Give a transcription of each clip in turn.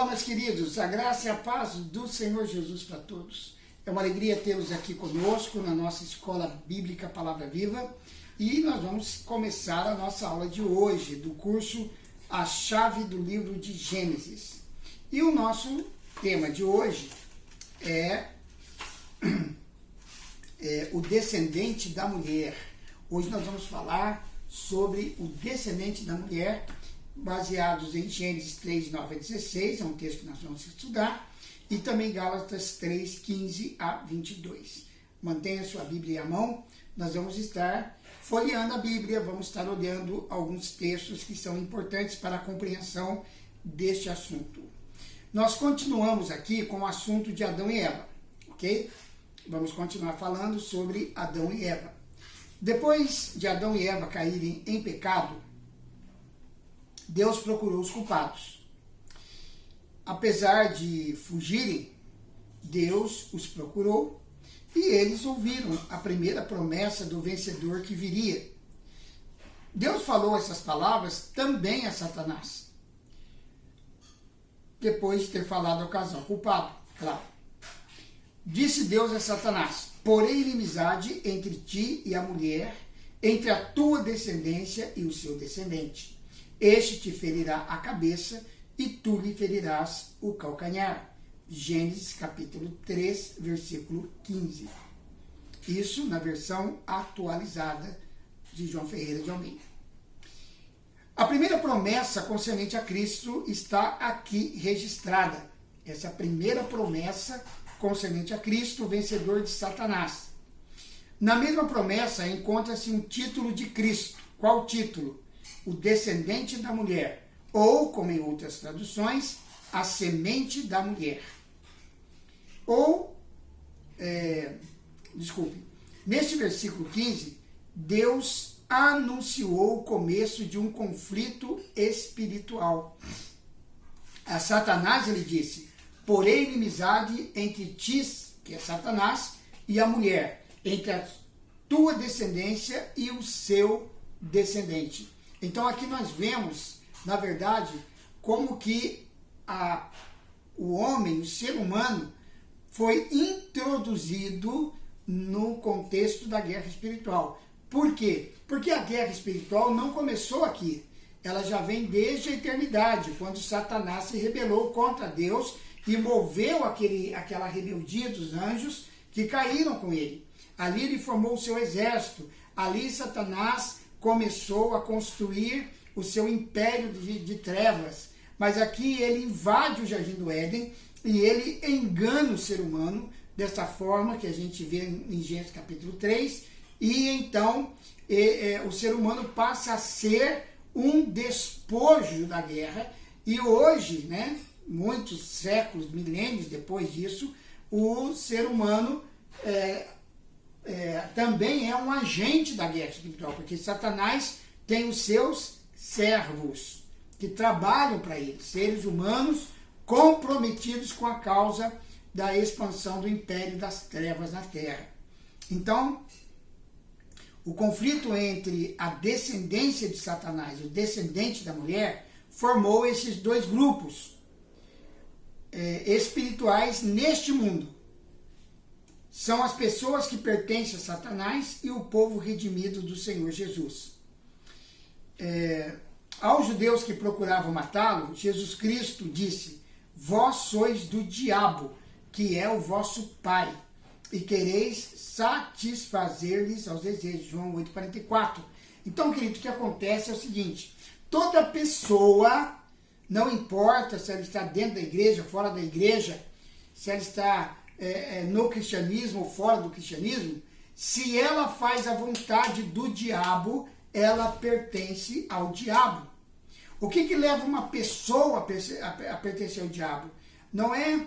Olá, meus queridos, a graça e a paz do Senhor Jesus para todos. É uma alegria tê-los aqui conosco na nossa Escola Bíblica Palavra Viva e nós vamos começar a nossa aula de hoje, do curso A Chave do Livro de Gênesis. E o nosso tema de hoje é o descendente da mulher. Hoje nós vamos falar sobre o descendente da mulher, baseados em Gênesis 3, 9 a 16, é um texto que nós vamos estudar, e também Gálatas 3, 15 a 22. Mantenha sua Bíblia à mão, nós vamos estar folheando a Bíblia, vamos estar olhando alguns textos que são importantes para a compreensão deste assunto. Nós continuamos aqui com o assunto de Adão e Eva, ok? Vamos continuar falando sobre Adão e Eva. Depois de Adão e Eva caírem em pecado, Deus procurou os culpados. Apesar de fugirem, Deus os procurou e eles ouviram a primeira promessa do vencedor que viria. Deus falou essas palavras também a Satanás, depois de ter falado ao casal culpado, claro. Disse Deus a Satanás: porém inimizade entre ti e a mulher, entre a tua descendência e o seu descendente. Este te ferirá a cabeça e tu lhe ferirás o calcanhar. Gênesis capítulo 3, versículo 15. Isso na versão atualizada de João Ferreira de Almeida. A primeira promessa concernente a Cristo está aqui registrada. Essa primeira promessa concernente a Cristo, vencedor de Satanás. Na mesma promessa encontra-se um título de Cristo. Qual título? O descendente da mulher, ou, como em outras traduções, a semente da mulher. Neste versículo 15, Deus anunciou o começo de um conflito espiritual. A Satanás ele disse: porém inimizade entre ti, que é Satanás, e a mulher, entre a tua descendência e o seu descendente. Então aqui nós vemos, na verdade, como que o homem, o ser humano, foi introduzido no contexto da guerra espiritual. Por quê? Porque a guerra espiritual não começou aqui. Ela já vem desde a eternidade, quando Satanás se rebelou contra Deus e moveu aquela rebeldia dos anjos que caíram com ele. Ali ele formou o seu exército. Ali Satanás começou a construir o seu império de trevas. Mas aqui ele invade o Jardim do Éden e ele engana o ser humano dessa forma que a gente vê em Gênesis capítulo 3. E então o ser humano passa a ser um despojo da guerra. E hoje, muitos séculos, milênios depois disso, o ser humano também é um agente da guerra espiritual, porque Satanás tem os seus servos que trabalham para ele, seres humanos comprometidos com a causa da expansão do império das trevas na terra. Então, o conflito entre a descendência de Satanás e o descendente da mulher formou esses dois grupos espirituais neste mundo. São as pessoas que pertencem a Satanás e o povo redimido do Senhor Jesus. Aos judeus que procuravam matá-lo, Jesus Cristo disse: vós sois do diabo, que é o vosso pai, e quereis satisfazer-lhes aos desejos. João 8,44. Então, querido, o que acontece é o seguinte: toda pessoa, não importa se ela está dentro da igreja, fora da igreja, se ela está no cristianismo ou fora do cristianismo, se ela faz a vontade do diabo, ela pertence ao diabo. O que leva uma pessoa a pertencer ao diabo? Não é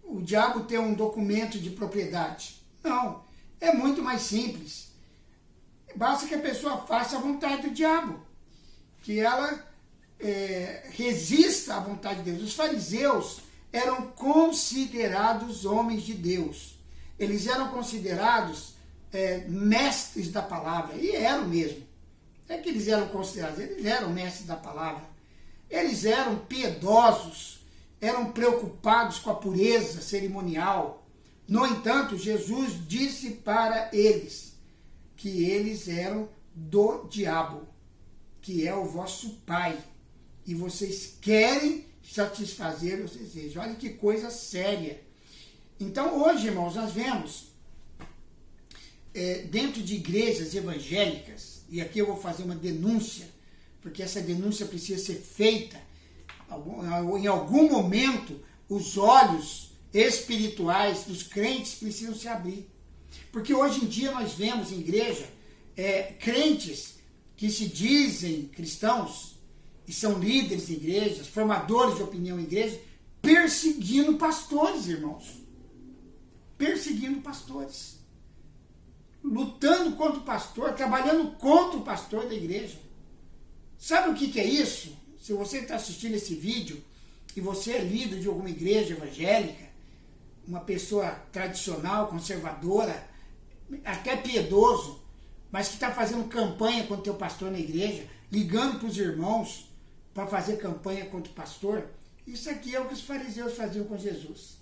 o diabo ter um documento de propriedade. Não, é muito mais simples. Basta que a pessoa faça a vontade do diabo, que ela resista à vontade de Deus. Os fariseus eram considerados homens de Deus. Eles eram considerados mestres da palavra, e eram mesmo. É que eles eram considerados, eles eram mestres da palavra. Eles eram piedosos, eram preocupados com a pureza cerimonial. No entanto, Jesus disse para eles que eles eram do diabo, que é o vosso pai, e vocês querem satisfazer os desejos. Olha que coisa séria. Então, hoje, irmãos, nós vemos dentro de igrejas evangélicas, e aqui eu vou fazer uma denúncia, porque essa denúncia precisa ser feita. Em algum momento, os olhos espirituais dos crentes precisam se abrir. Porque hoje em dia nós vemos em igreja crentes que se dizem cristãos e são líderes de igrejas, formadores de opinião em igreja, perseguindo pastores, irmãos. Perseguindo pastores. Lutando contra o pastor, trabalhando contra o pastor da igreja. Sabe o que é isso? Se você está assistindo esse vídeo e você é líder de alguma igreja evangélica, uma pessoa tradicional, conservadora, até piedoso, mas que está fazendo campanha contra o teu pastor na igreja, ligando para os irmãos para fazer campanha contra o pastor, isso aqui é o que os fariseus faziam com Jesus.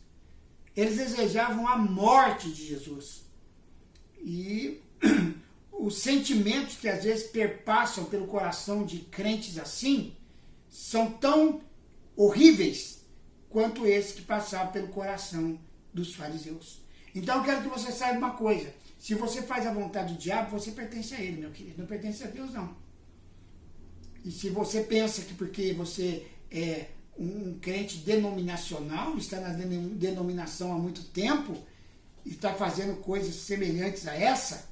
Eles desejavam a morte de Jesus. E os sentimentos que às vezes perpassam pelo coração de crentes assim são tão horríveis quanto esses que passavam pelo coração dos fariseus. Então eu quero que você saiba uma coisa: se você faz a vontade do diabo, você pertence a ele, meu querido, não pertence a Deus, não. E se você pensa que porque você é um crente denominacional, está na denominação há muito tempo e está fazendo coisas semelhantes a essa,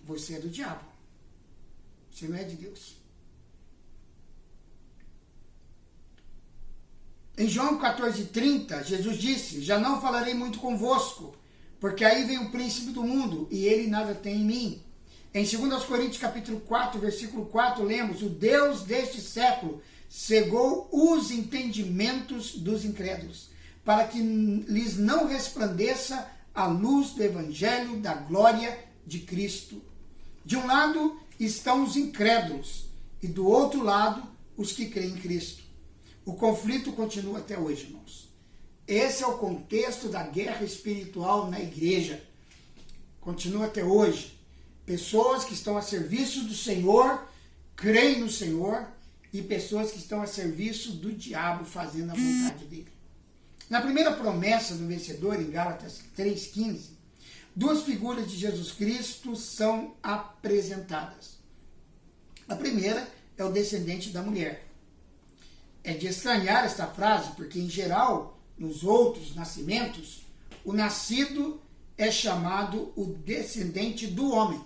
você é do diabo. Você não é de Deus. Em João 14,30, Jesus disse: já não falarei muito convosco, porque aí vem o príncipe do mundo, e ele nada tem em mim. Em 2 Coríntios capítulo 4, versículo 4, lemos: o Deus deste século cegou os entendimentos dos incrédulos, para que lhes não resplandeça a luz do evangelho da glória de Cristo. De um lado estão os incrédulos, e do outro lado os que creem em Cristo. O conflito continua até hoje, irmãos. Esse é o contexto da guerra espiritual na igreja. Continua até hoje. Pessoas que estão a serviço do Senhor, creem no Senhor, e pessoas que estão a serviço do diabo, fazendo a vontade dele. Na primeira promessa do vencedor, em Gálatas 3,15, duas figuras de Jesus Cristo são apresentadas. A primeira é o descendente da mulher. É de estranhar esta frase, porque em geral, nos outros nascimentos, o nascido é chamado o descendente do homem.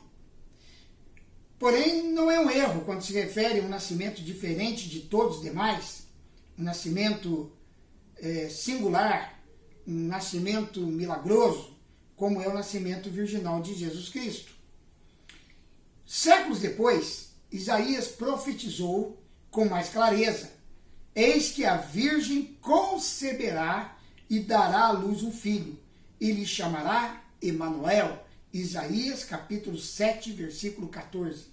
Porém, não é um erro quando se refere a um nascimento diferente de todos os demais, um nascimento singular, um nascimento milagroso, como é o nascimento virginal de Jesus Cristo. Séculos depois, Isaías profetizou com mais clareza: eis que a virgem conceberá e dará à luz um filho, e lhe chamará Emanuel. Isaías capítulo 7, versículo 14.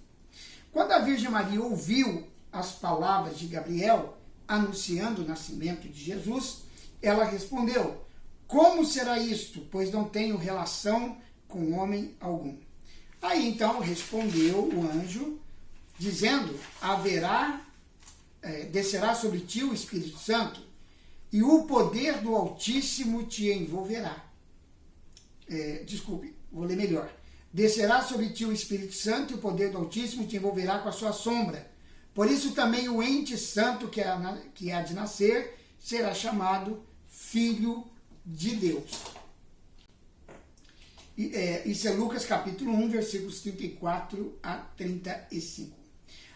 Quando a Virgem Maria ouviu as palavras de Gabriel anunciando o nascimento de Jesus, ela respondeu: como será isto, pois não tenho relação com homem algum? Aí então respondeu o anjo, dizendo: descerá sobre ti o Espírito Santo, e o poder do Altíssimo te envolverá. Vou ler melhor. Descerá sobre ti o Espírito Santo, e o poder do Altíssimo te envolverá com a sua sombra. Por isso também o ente santo que há de nascer será chamado Filho de Deus. Isso é Lucas capítulo 1, versículos 34 a 35.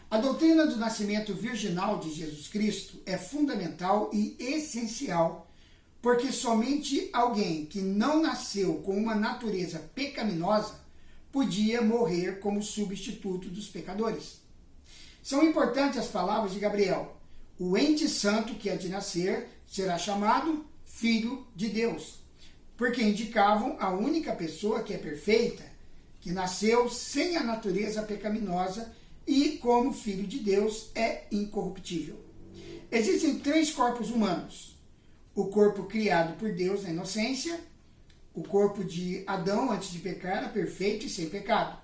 A doutrina do nascimento virginal de Jesus Cristo é fundamental e essencial, porque somente alguém que não nasceu com uma natureza pecaminosa podia morrer como substituto dos pecadores. São importantes as palavras de Gabriel: o ente santo que há de nascer será chamado Filho de Deus, porque indicavam a única pessoa que é perfeita, que nasceu sem a natureza pecaminosa e, como Filho de Deus, é incorruptível. Existem 3 corpos humanos. O corpo criado por Deus na inocência, o corpo de Adão antes de pecar era perfeito e sem pecado.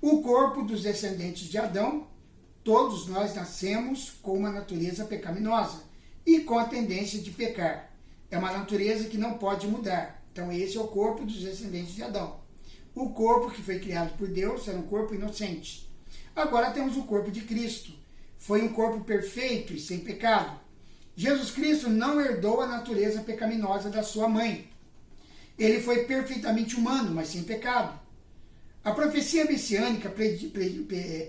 O corpo dos descendentes de Adão, todos nós nascemos com uma natureza pecaminosa e com a tendência de pecar. É uma natureza que não pode mudar. Então esse é o corpo dos descendentes de Adão. O corpo que foi criado por Deus era um corpo inocente. Agora temos o corpo de Cristo. Foi um corpo perfeito e sem pecado. Jesus Cristo não herdou a natureza pecaminosa da sua mãe. Ele foi perfeitamente humano, mas sem pecado. A profecia messiânica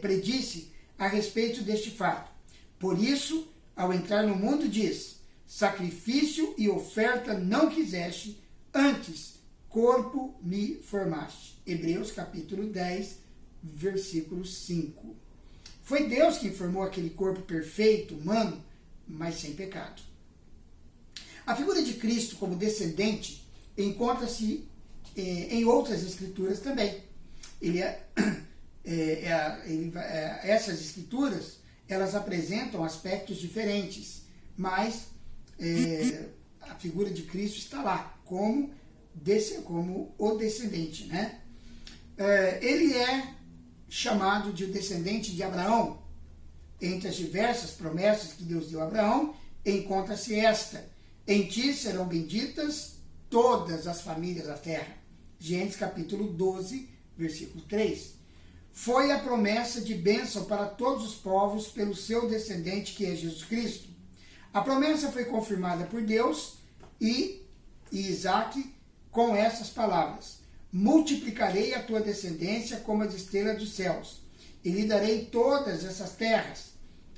predisse a respeito deste fato. Por isso, ao entrar no mundo, diz: sacrifício e oferta não quiseste, antes corpo me formaste. Hebreus capítulo 10, versículo 5. Foi Deus quem formou aquele corpo perfeito, humano, mas sem pecado. A figura de Cristo como descendente encontra-se em outras escrituras também. Essas escrituras, elas apresentam aspectos diferentes, mas a figura de Cristo está lá, como o descendente, né? Ele é chamado de descendente de Abraão. Entre as diversas promessas que Deus deu a Abraão, encontra-se esta: em ti serão benditas todas as famílias da terra. Gênesis capítulo 12, versículo 3. Foi a promessa de bênção para todos os povos pelo seu descendente, que é Jesus Cristo. A promessa foi confirmada por Deus e Isaac com essas palavras: multiplicarei a tua descendência como as estrelas dos céus, e lhe darei todas essas terras.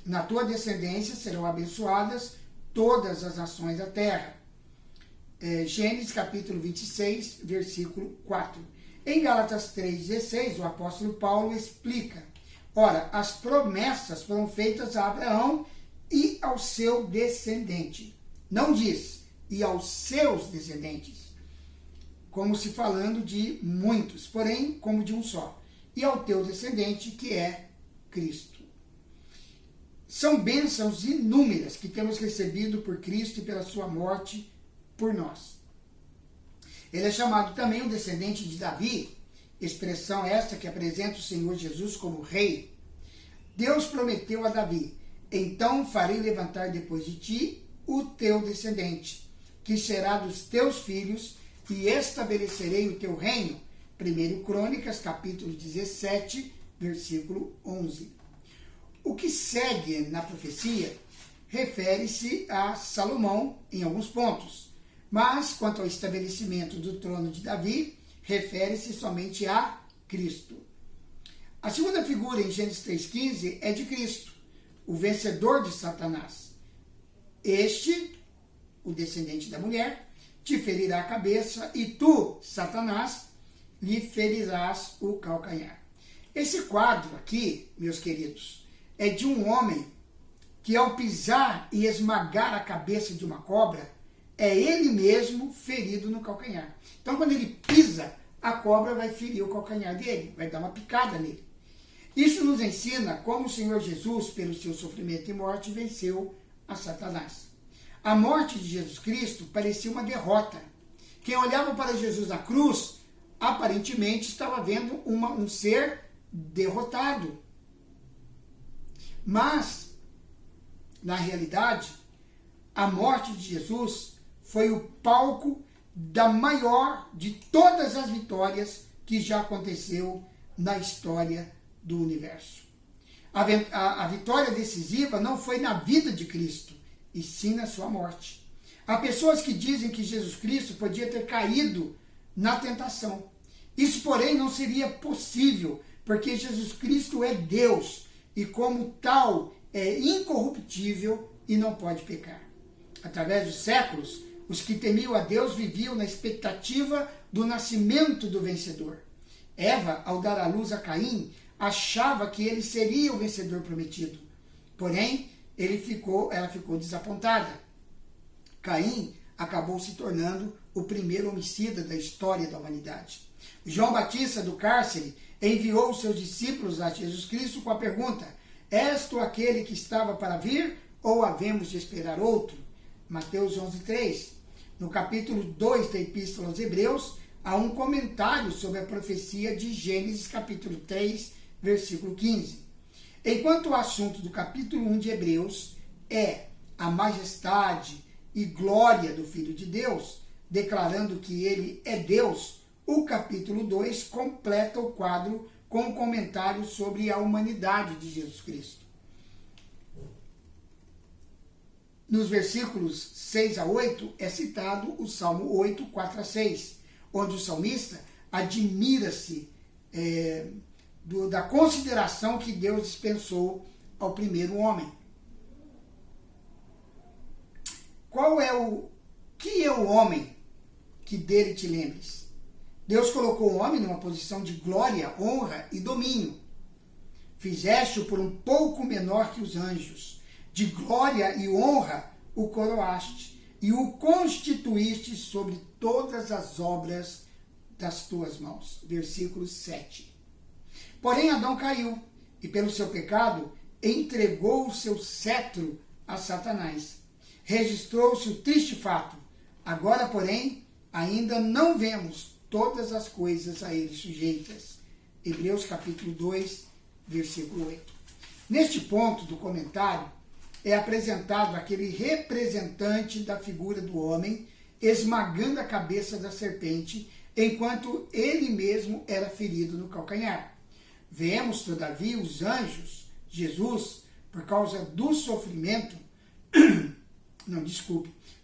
Na tua descendência serão abençoadas todas as nações da terra. Gênesis capítulo 26, versículo 4. Em Gálatas 3,16, o apóstolo Paulo explica: ora, as promessas foram feitas a Abraão e ao seu descendente. Não diz, e aos seus descendentes, como se falando de muitos, porém como de um só. E ao teu descendente, que é Cristo. São bênçãos inúmeras que temos recebido por Cristo e pela sua morte por nós. Ele é chamado também o descendente de Davi, expressão esta que apresenta o Senhor Jesus como rei. Deus prometeu a Davi: então farei levantar depois de ti o teu descendente, que será dos teus filhos, e estabelecerei o teu reino. 1 Crônicas, capítulo 17, versículo 11. O que segue na profecia refere-se a Salomão em alguns pontos, mas quanto ao estabelecimento do trono de Davi, refere-se somente a Cristo. A segunda figura em Gênesis 3,15 é de Cristo, o vencedor de Satanás. Este, o descendente da mulher, te ferirá a cabeça, e tu, Satanás, lhe ferirás o calcanhar. Esse quadro aqui, meus queridos, é de um homem que, ao pisar e esmagar a cabeça de uma cobra, é ele mesmo ferido no calcanhar. Então, quando ele pisa, a cobra vai ferir o calcanhar dele, vai dar uma picada nele. Isso nos ensina como o Senhor Jesus, pelo seu sofrimento e morte, venceu a Satanás. A morte de Jesus Cristo parecia uma derrota. Quem olhava para Jesus na cruz, aparentemente estava vendo um ser derrotado. Mas, na realidade, a morte de Jesus foi o palco da maior de todas as vitórias que já aconteceu na história do universo. A vitória decisiva não foi na vida de Cristo, e sim na sua morte. Há pessoas que dizem que Jesus Cristo podia ter caído na tentação. Isso, porém, não seria possível, porque Jesus Cristo é Deus e, como tal, é incorruptível e não pode pecar. Através dos séculos, os que temiam a Deus viviam na expectativa do nascimento do vencedor. Eva, ao dar à luz a Caim, achava que ele seria o vencedor prometido. Porém, ela ficou desapontada. Caim acabou se tornando o primeiro homicida da história da humanidade. João Batista, do cárcere, enviou os seus discípulos a Jesus Cristo com a pergunta: és tu aquele que estava para vir, ou havemos de esperar outro? Mateus 11:3. No capítulo 2 da Epístola aos Hebreus, há um comentário sobre a profecia de Gênesis, capítulo 3, versículo 15. Enquanto o assunto do capítulo 1 de Hebreus é a majestade e glória do Filho de Deus, declarando que ele é Deus, o capítulo 2 completa o quadro com um comentário sobre a humanidade de Jesus Cristo. Nos versículos 6 a 8 é citado o Salmo 8, 4 a 6, onde o salmista admira-se da consideração que Deus dispensou ao primeiro homem. Que é o homem que dele te lembres? Deus colocou o homem numa posição de glória, honra e domínio. Fizeste-o por um pouco menor que os anjos. De glória e honra o coroaste e o constituíste sobre todas as obras das tuas mãos. Versículo 7. Porém Adão caiu e pelo seu pecado entregou o seu cetro a Satanás. Registrou-se o triste fato. Agora, porém, ainda não vemos todas as coisas a ele sujeitas. Hebreus capítulo 2, versículo 8. Neste ponto do comentário, é apresentado aquele representante da figura do homem esmagando a cabeça da serpente, enquanto ele mesmo era ferido no calcanhar. Vemos, todavia, os anjos, Jesus, por causa do sofrimento,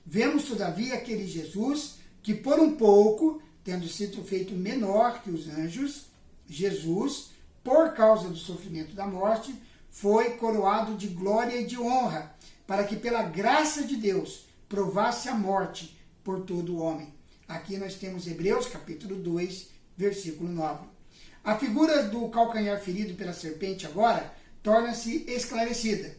vemos, todavia, aquele Jesus que por um pouco, tendo sido feito menor que os anjos, Jesus, por causa do sofrimento da morte, foi coroado de glória e de honra, para que pela graça de Deus provasse a morte por todo o homem. Aqui nós temos Hebreus capítulo 2, versículo 9. A figura do calcanhar ferido pela serpente agora torna-se esclarecida.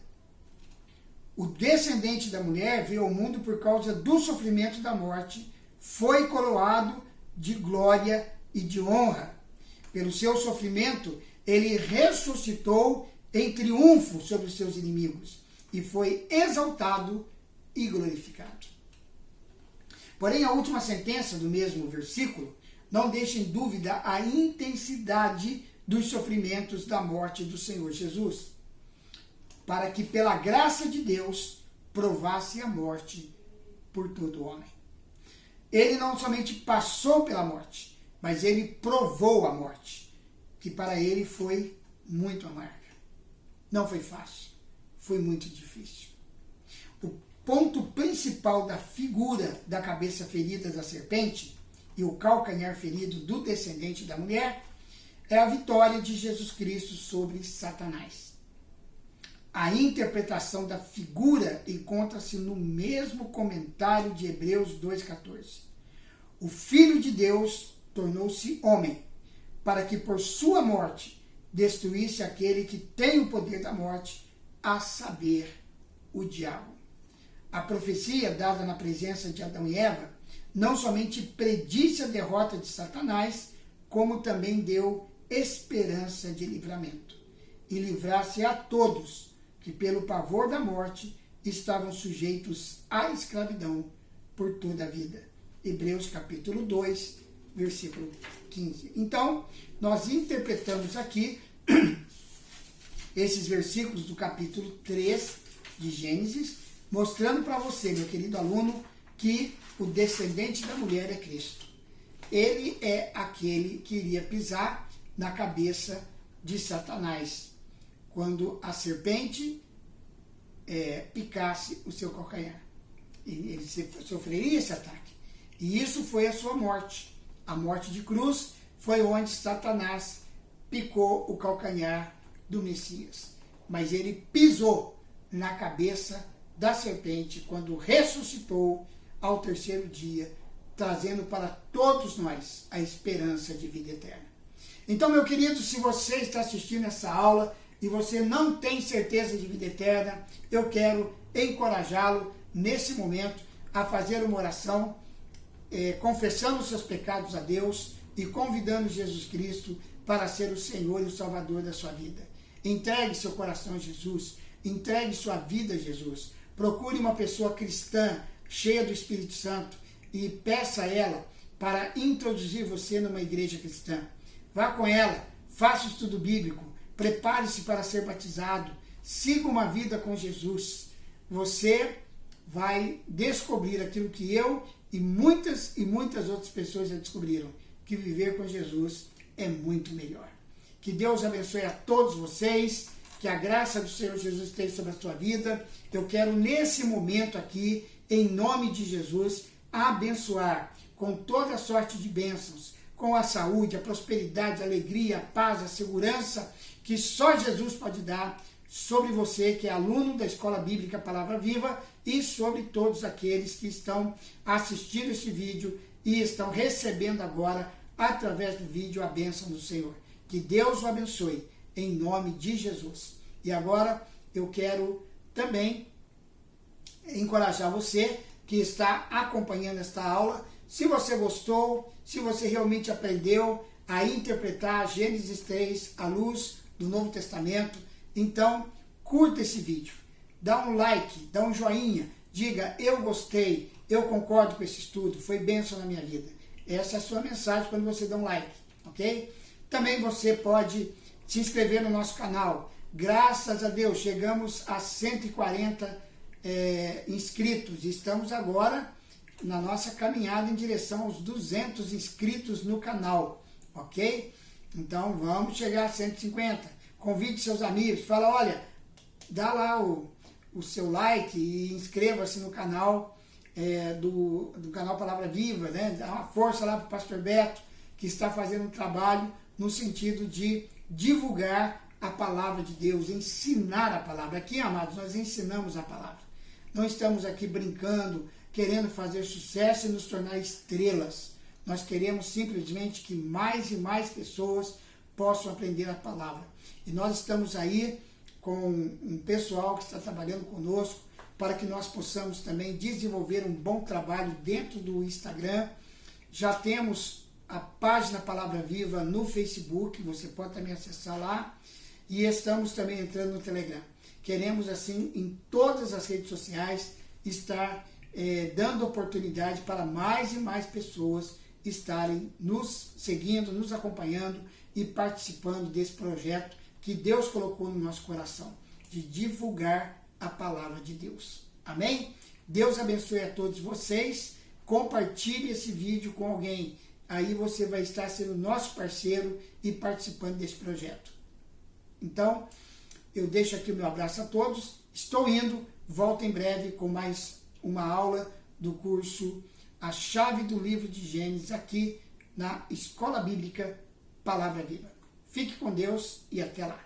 O descendente da mulher veio ao mundo por causa do sofrimento da morte, foi coroado de glória e de honra. Pelo seu sofrimento, ele ressuscitou em triunfo sobre os seus inimigos e foi exaltado e glorificado. Porém, a última sentença do mesmo versículo não deixa em dúvida a intensidade dos sofrimentos da morte do Senhor Jesus, para que pela graça de Deus provasse a morte por todo homem. Ele não somente passou pela morte, mas ele provou a morte, que para ele foi muito amarga. Não foi fácil, foi muito difícil. O ponto principal da figura da cabeça ferida da serpente e o calcanhar ferido do descendente da mulher é a vitória de Jesus Cristo sobre Satanás. A interpretação da figura encontra-se no mesmo comentário de Hebreus 2,14. O Filho de Deus tornou-se homem, para que por sua morte destruísse aquele que tem o poder da morte, a saber, o diabo. A profecia dada na presença de Adão e Eva não somente predisse a derrota de Satanás, como também deu esperança de livramento, e livrasse a todos que pelo pavor da morte estavam sujeitos à escravidão por toda a vida. Hebreus capítulo 2, versículo 15. Então, nós interpretamos aqui esses versículos do capítulo 3 de Gênesis, mostrando para você, meu querido aluno, que o descendente da mulher é Cristo. Ele é aquele que iria pisar na cabeça de Satanás, quando a serpente picasse o seu calcanhar. Ele sofreria esse ataque. E isso foi a sua morte. A morte de cruz foi onde Satanás picou o calcanhar do Messias. Mas ele pisou na cabeça da serpente quando ressuscitou ao terceiro dia, trazendo para todos nós a esperança de vida eterna. Então, meu querido, se você está assistindo essa aula e você não tem certeza de vida eterna, eu quero encorajá-lo nesse momento a fazer uma oração, confessando os seus pecados a Deus e convidando Jesus Cristo para ser o Senhor e o Salvador da sua vida. Entregue seu coração a Jesus, Entregue sua vida a Jesus. Procure uma pessoa cristã, cheia do Espírito Santo, e peça a ela para introduzir você numa igreja cristã. Vá com ela, faça o estudo bíblico, prepare-se para ser batizado, siga uma vida com Jesus. Você vai descobrir aquilo que eu e muitas outras pessoas já descobriram, que viver com Jesus é muito melhor. Que Deus abençoe a todos vocês, que a graça do Senhor Jesus esteja sobre a sua vida. Eu quero nesse momento aqui, em nome de Jesus, abençoar com toda sorte de bênçãos, com a saúde, a prosperidade, a alegria, a paz, a segurança que só Jesus pode dar sobre você que é aluno da Escola Bíblica Palavra Viva e sobre todos aqueles que estão assistindo este vídeo e estão recebendo agora, através do vídeo, a bênção do Senhor. Que Deus o abençoe, em nome de Jesus. E agora eu quero também encorajar você que está acompanhando esta aula. Se você gostou, se você realmente aprendeu a interpretar Gênesis 3 à luz do Novo Testamento, então curta esse vídeo, dá um like, dá um joinha, diga eu gostei, eu concordo com esse estudo, foi bênção na minha vida. Essa é a sua mensagem quando você dá um like, ok? Também você pode se inscrever no nosso canal. Graças a Deus, chegamos a 140 inscritos. Estamos agora na nossa caminhada em direção aos 200 inscritos no canal, ok? Então vamos chegar a 150. Convide seus amigos, fala, olha, dá lá o seu like e inscreva-se no canal do canal Palavra Viva, né? Dá uma força lá para o pastor Beto, que está fazendo um trabalho no sentido de divulgar a palavra de Deus, ensinar a palavra. Aqui, amados, nós ensinamos a palavra. Não estamos aqui brincando, querendo fazer sucesso e nos tornar estrelas. Nós queremos simplesmente que mais e mais pessoas possam aprender a palavra. E nós estamos aí com um pessoal que está trabalhando conosco para que nós possamos também desenvolver um bom trabalho dentro do Instagram. Já temos a página Palavra Viva no Facebook, você pode também acessar lá. E estamos também entrando no Telegram. Queremos, assim, em todas as redes sociais, estar dando oportunidade para mais e mais pessoas estarem nos seguindo, nos acompanhando e participando desse projeto que Deus colocou no nosso coração, de divulgar a palavra de Deus. Amém? Deus abençoe a todos vocês. Compartilhe esse vídeo com alguém. Aí você vai estar sendo nosso parceiro e participando desse projeto. Então, eu deixo aqui o meu abraço a todos. Estou indo, volto em breve com mais uma aula do curso A Chave do Livro de Gênesis, aqui na Escola Bíblica Palavra Viva. Fique com Deus e até lá.